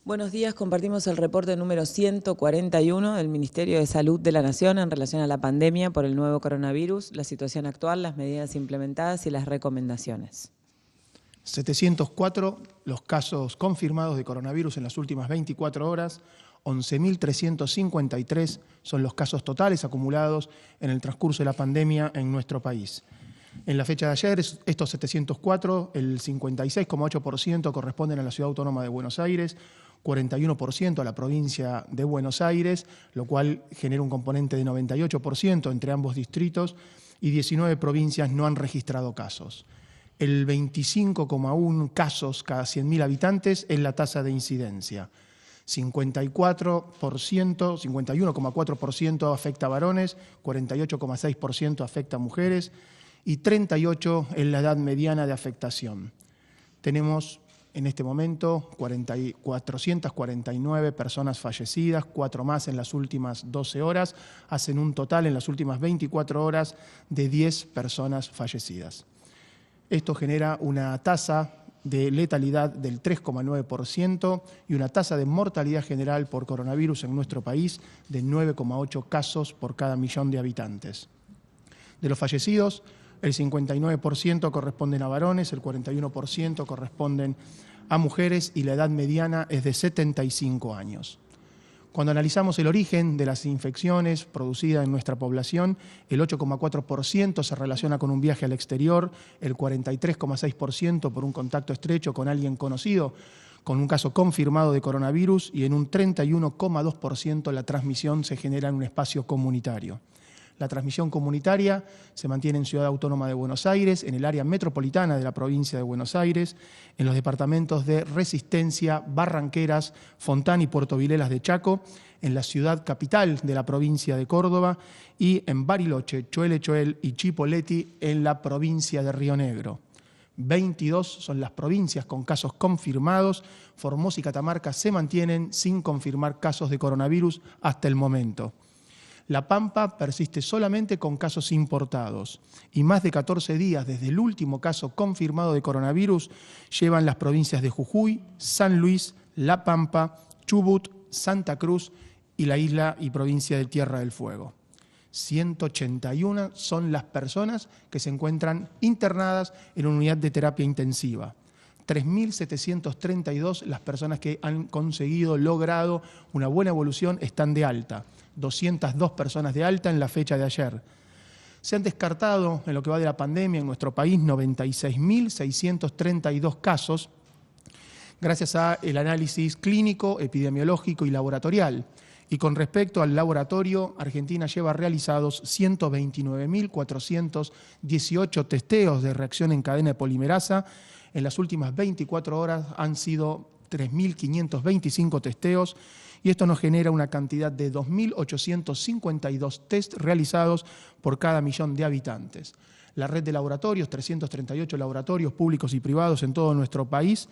Buenos días, compartimos el reporte número 141 del Ministerio de Salud de la Nación en relación a la pandemia por el nuevo coronavirus, la situación actual, las medidas implementadas y las recomendaciones. 704 los casos confirmados de coronavirus en las últimas 24 horas, 11.353 son los casos totales acumulados en el transcurso de la pandemia en nuestro país. En la fecha de ayer, estos 704, el 56,8% corresponden a la Ciudad Autónoma de Buenos Aires, 41% a la provincia de Buenos Aires, lo cual genera un componente de 98% entre ambos distritos, y 19 provincias no han registrado casos. El 25,1 casos cada 100.000 habitantes es la tasa de incidencia. 51,4% afecta a varones, 48,6% afecta a mujeres y 38% es la edad mediana de afectación. Tenemos en este momento 449 personas fallecidas, 4 más en las últimas 12 horas, hacen un total en las últimas 24 horas de 10 personas fallecidas. Esto genera una tasa de letalidad del 3,9% y una tasa de mortalidad general por coronavirus en nuestro país de 9,8 casos por cada millón de habitantes. De los fallecidos, el 59% corresponden a varones, el 41% corresponden a mujeres y la edad mediana es de 75 años. Cuando analizamos el origen de las infecciones producidas en nuestra población, el 8,4% se relaciona con un viaje al exterior, el 43,6% por un contacto estrecho con alguien conocido, con un caso confirmado de coronavirus, y en un 31,2% la transmisión se genera en un espacio comunitario. La transmisión comunitaria se mantiene en Ciudad Autónoma de Buenos Aires, en el área metropolitana de la provincia de Buenos Aires, en los departamentos de Resistencia, Barranqueras, Fontán y Puerto Vilelas de Chaco, en la ciudad capital de la provincia de Córdoba y en Bariloche, Choel y Chipoleti en la provincia de Río Negro. 22 son las provincias con casos confirmados. Formosa y Catamarca se mantienen sin confirmar casos de coronavirus hasta el momento. La Pampa persiste solamente con casos importados y más de 14 días desde el último caso confirmado de coronavirus llevan las provincias de Jujuy, San Luis, La Pampa, Chubut, Santa Cruz y la isla y provincia de Tierra del Fuego. 181 son las personas que se encuentran internadas en una unidad de terapia intensiva. 3.732 las personas que han logrado una buena evolución están de alta. 202 personas de alta en la fecha de ayer. Se han descartado en lo que va de la pandemia en nuestro país 96.632 casos gracias al análisis clínico, epidemiológico y laboratorial. Y con respecto al laboratorio, Argentina lleva realizados 129.418 testeos de reacción en cadena de polimerasa. En las últimas 24 horas han sido 3.525 testeos y esto nos genera una cantidad de 2.852 test realizados por cada millón de habitantes. La red de laboratorios, 338 laboratorios públicos y privados en todo nuestro país,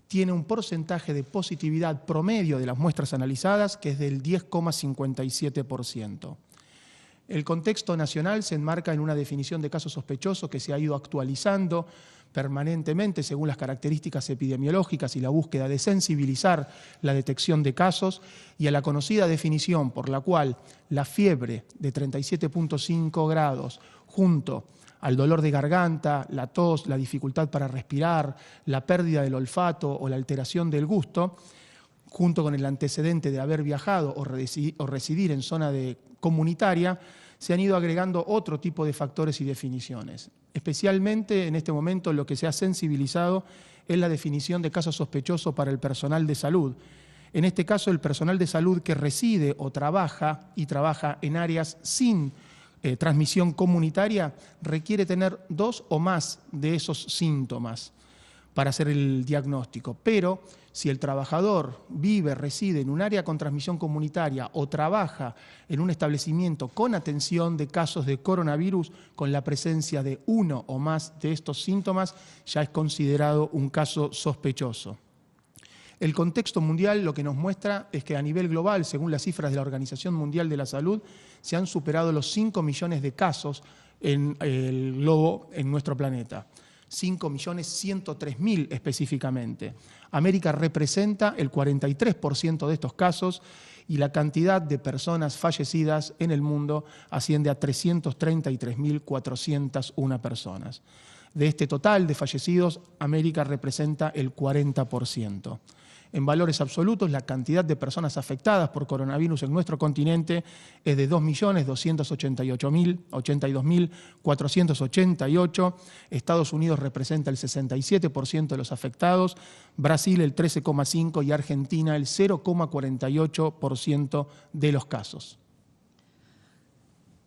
tiene un porcentaje de positividad promedio de las muestras analizadas que es del 10,57%. El contexto nacional se enmarca en una definición de caso sospechoso que se ha ido actualizando permanentemente según las características epidemiológicas y la búsqueda de sensibilizar la detección de casos, y a la conocida definición por la cual la fiebre de 37,5 grados junto al dolor de garganta, la tos, la dificultad para respirar, la pérdida del olfato o la alteración del gusto, junto con el antecedente de haber viajado o residir en zona comunitaria, se han ido agregando otro tipo de factores y definiciones. Especialmente en este momento lo que se ha sensibilizado es la definición de caso sospechoso para el personal de salud. En este caso, el personal de salud que reside o trabaja en áreas sin transmisión comunitaria requiere tener 2 o más de esos síntomas para hacer el diagnóstico. Pero si el trabajador reside en un área con transmisión comunitaria o trabaja en un establecimiento con atención de casos de coronavirus con la presencia de 1 o más de estos síntomas, ya es considerado un caso sospechoso. El contexto mundial lo que nos muestra es que a nivel global, según las cifras de la Organización Mundial de la Salud, se han superado los 5 millones de casos en el globo en nuestro planeta. 5.103.000 específicamente. América representa el 43% de estos casos y la cantidad de personas fallecidas en el mundo asciende a 333.401 personas. De este total de fallecidos, América representa el 40%. En valores absolutos, la cantidad de personas afectadas por coronavirus en nuestro continente es de 2.282.488. Estados Unidos representa el 67% de los afectados, Brasil el 13,5% y Argentina el 0,48% de los casos.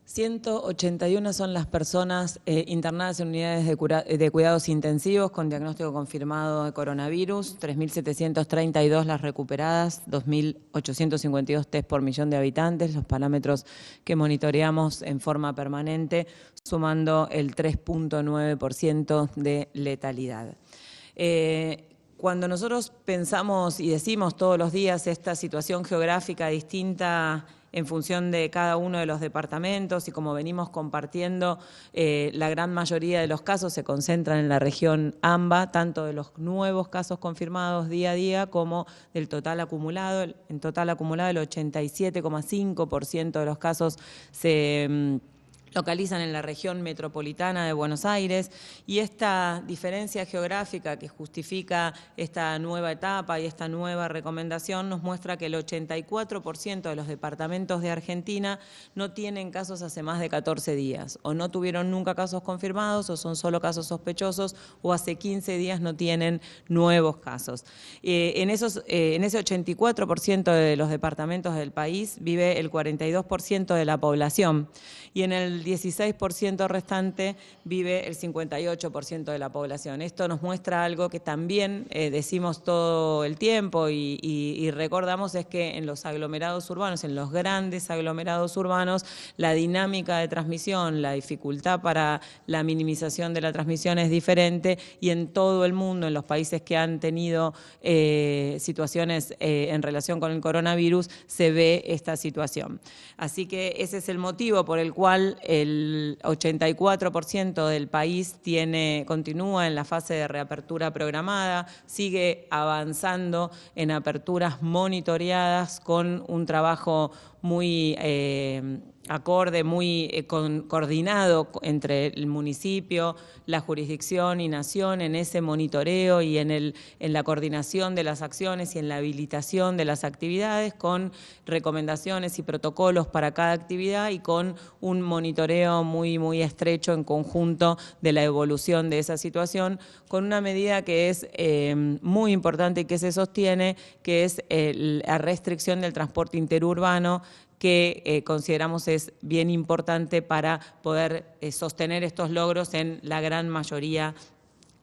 181 son las personas internadas en unidades de cuidados intensivos con diagnóstico confirmado de coronavirus, 3.732 las recuperadas, 2.852 test por millón de habitantes, los parámetros que monitoreamos en forma permanente, sumando el 3,9% de letalidad. Cuando nosotros pensamos y decimos todos los días esta situación geográfica distinta en función de cada uno de los departamentos y como venimos compartiendo, la gran mayoría de los casos se concentran en la región AMBA, tanto de los nuevos casos confirmados día a día como del total acumulado. En total acumulado el 87,5% de los casos se localizan en la región metropolitana de Buenos Aires, y esta diferencia geográfica que justifica esta nueva etapa y esta nueva recomendación nos muestra que el 84% de los departamentos de Argentina no tienen casos hace más de 14 días, o no tuvieron nunca casos confirmados, o son solo casos sospechosos, o hace 15 días no tienen nuevos casos. En ese 84% de los departamentos del país vive el 42% de la población, y en el 16% restante vive el 58% de la población. Esto nos muestra algo que también decimos todo el tiempo y recordamos, es que en los aglomerados urbanos, en los grandes aglomerados urbanos, la dinámica de transmisión, la dificultad para la minimización de la transmisión es diferente, y en todo el mundo, en los países que han tenido situaciones en relación con el coronavirus, se ve esta situación. Así que ese es el motivo por el cual el 84% del país continúa en la fase de reapertura programada, sigue avanzando en aperturas monitoreadas con un trabajo muy acorde, muy coordinado entre el municipio, la jurisdicción y nación en ese monitoreo y en la coordinación de las acciones y en la habilitación de las actividades, con recomendaciones y protocolos para cada actividad y con un monitoreo muy, muy estrecho en conjunto de la evolución de esa situación, con una medida que es muy importante y que se sostiene, que es la restricción del transporte interurbano, que consideramos es bien importante para poder sostener estos logros en la gran mayoría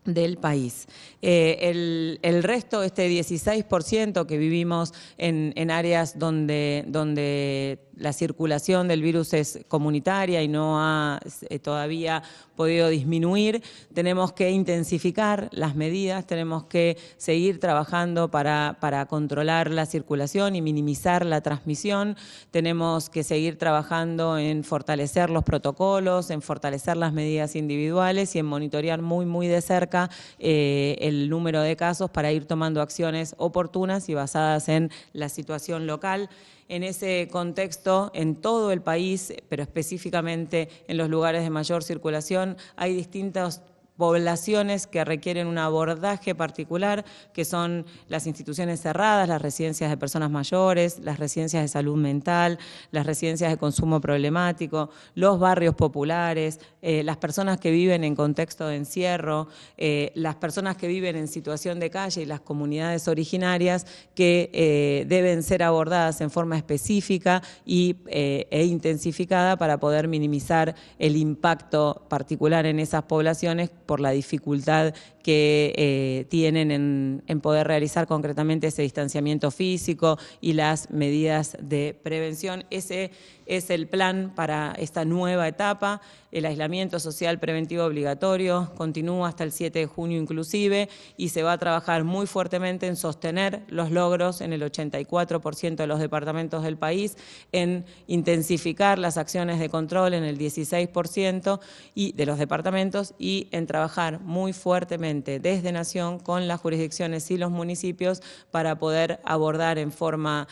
del país. El resto, este 16% que vivimos en áreas donde la circulación del virus es comunitaria y no ha todavía podido disminuir, tenemos que intensificar las medidas, tenemos que seguir trabajando para controlar la circulación y minimizar la transmisión, tenemos que seguir trabajando en fortalecer los protocolos, en fortalecer las medidas individuales y en monitorear muy, muy de cerca el número de casos para ir tomando acciones oportunas y basadas en la situación local. En ese contexto, en todo el país, pero específicamente en los lugares de mayor circulación, hay distintas poblaciones que requieren un abordaje particular, que son las instituciones cerradas, las residencias de personas mayores, las residencias de salud mental, las residencias de consumo problemático, los barrios populares, las personas que viven en contexto de encierro, las personas que viven en situación de calle y las comunidades originarias, que deben ser abordadas en forma específica e intensificada para poder minimizar el impacto particular en esas poblaciones por la dificultad que tienen en poder realizar concretamente ese distanciamiento físico y las medidas de prevención. Ese es el plan para esta nueva etapa. El aislamiento social preventivo obligatorio continúa hasta el 7 de junio inclusive y se va a trabajar muy fuertemente en sostener los logros en el 84% de los departamentos del país, en intensificar las acciones de control en el 16% de los departamentos y en trabajar muy fuertemente desde Nación con las jurisdicciones y los municipios para poder abordar en forma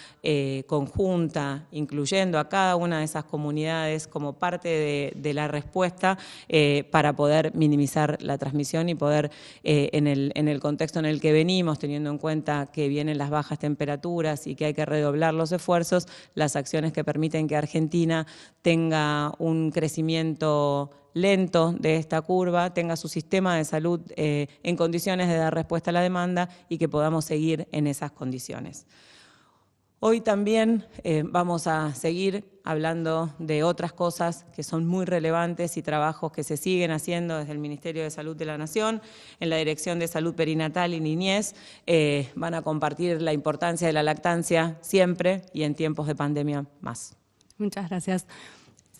conjunta, incluyendo a cada una de esas comunidades como parte de la respuesta para poder minimizar la transmisión y poder, en el contexto en el que venimos, teniendo en cuenta que vienen las bajas temperaturas y que hay que redoblar los esfuerzos, las acciones que permiten que Argentina tenga un crecimiento lento de esta curva, tenga su sistema de salud en condiciones de dar respuesta a la demanda y que podamos seguir en esas condiciones. Hoy también vamos a seguir hablando de otras cosas que son muy relevantes y trabajos que se siguen haciendo desde el Ministerio de Salud de la Nación. En la Dirección de Salud Perinatal y Niñez van a compartir la importancia de la lactancia siempre y en tiempos de pandemia más. Muchas gracias.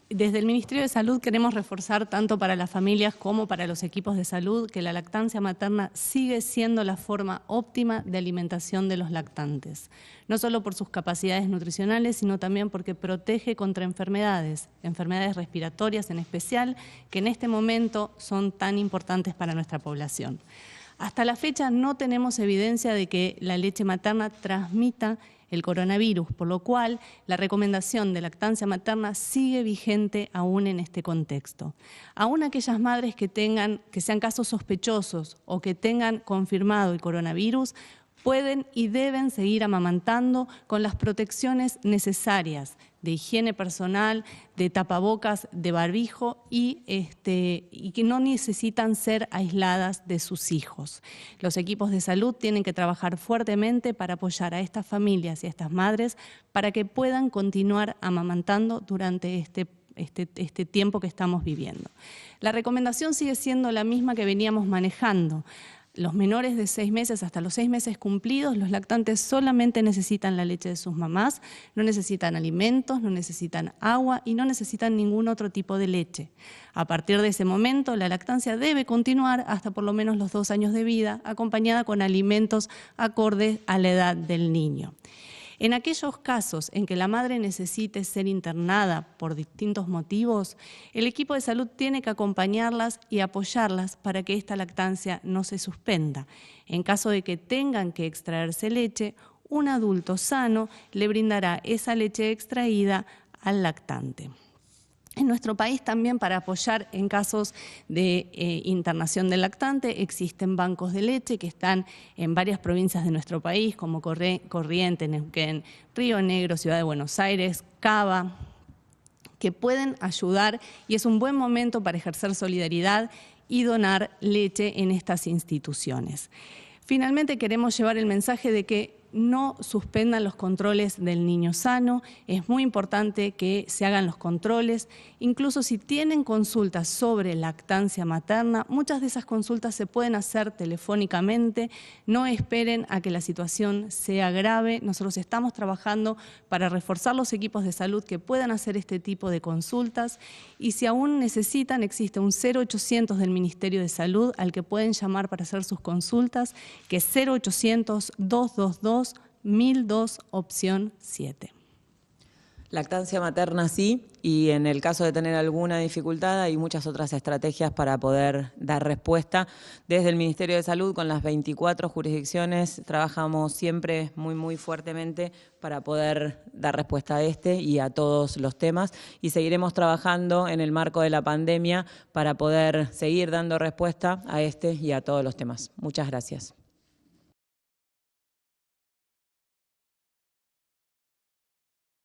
Desde el Ministerio de Salud queremos reforzar tanto para las familias como para los equipos de salud que la lactancia materna sigue siendo la forma óptima de alimentación de los lactantes, no solo por sus capacidades nutricionales, sino también porque protege contra enfermedades respiratorias en especial, que en este momento son tan importantes para nuestra población. Hasta la fecha no tenemos evidencia de que la leche materna transmita el coronavirus, por lo cual la recomendación de lactancia materna sigue vigente aún en este contexto. Aún aquellas madres que sean casos sospechosos o que tengan confirmado el coronavirus, pueden y deben seguir amamantando con las protecciones necesarias de higiene personal, de tapabocas, de barbijo y que no necesitan ser aisladas de sus hijos. Los equipos de salud tienen que trabajar fuertemente para apoyar a estas familias y a estas madres para que puedan continuar amamantando durante este tiempo que estamos viviendo. La recomendación sigue siendo la misma que veníamos manejando. Los menores de 6 meses hasta los 6 meses cumplidos, los lactantes solamente necesitan la leche de sus mamás, no necesitan alimentos, no necesitan agua y no necesitan ningún otro tipo de leche. A partir de ese momento, la lactancia debe continuar hasta por lo menos los 2 años de vida, acompañada con alimentos acordes a la edad del niño. En aquellos casos en que la madre necesite ser internada por distintos motivos, el equipo de salud tiene que acompañarlas y apoyarlas para que esta lactancia no se suspenda. En caso de que tengan que extraerse leche, un adulto sano le brindará esa leche extraída al lactante. En nuestro país también, para apoyar en casos de internación del lactante, existen bancos de leche que están en varias provincias de nuestro país, como Corrientes, Neuquén, Río Negro, Ciudad de Buenos Aires, Cava, que pueden ayudar y es un buen momento para ejercer solidaridad y donar leche en estas instituciones. Finalmente, queremos llevar el mensaje de que no suspendan los controles del niño sano. Es muy importante que se hagan los controles. Incluso si tienen consultas sobre lactancia materna, muchas de esas consultas se pueden hacer telefónicamente. No esperen a que la situación sea grave. Nosotros estamos trabajando para reforzar los equipos de salud que puedan hacer este tipo de consultas. Y si aún necesitan, existe un 0800 del Ministerio de Salud al que pueden llamar para hacer sus consultas, que es 0800-222-1002, opción 7. Lactancia materna sí, y en el caso de tener alguna dificultad hay muchas otras estrategias para poder dar respuesta. Desde el Ministerio de Salud, con las 24 jurisdicciones, trabajamos siempre muy fuertemente para poder dar respuesta a este y a todos los temas, y seguiremos trabajando en el marco de la pandemia para poder seguir dando respuesta a este y a todos los temas. Muchas gracias.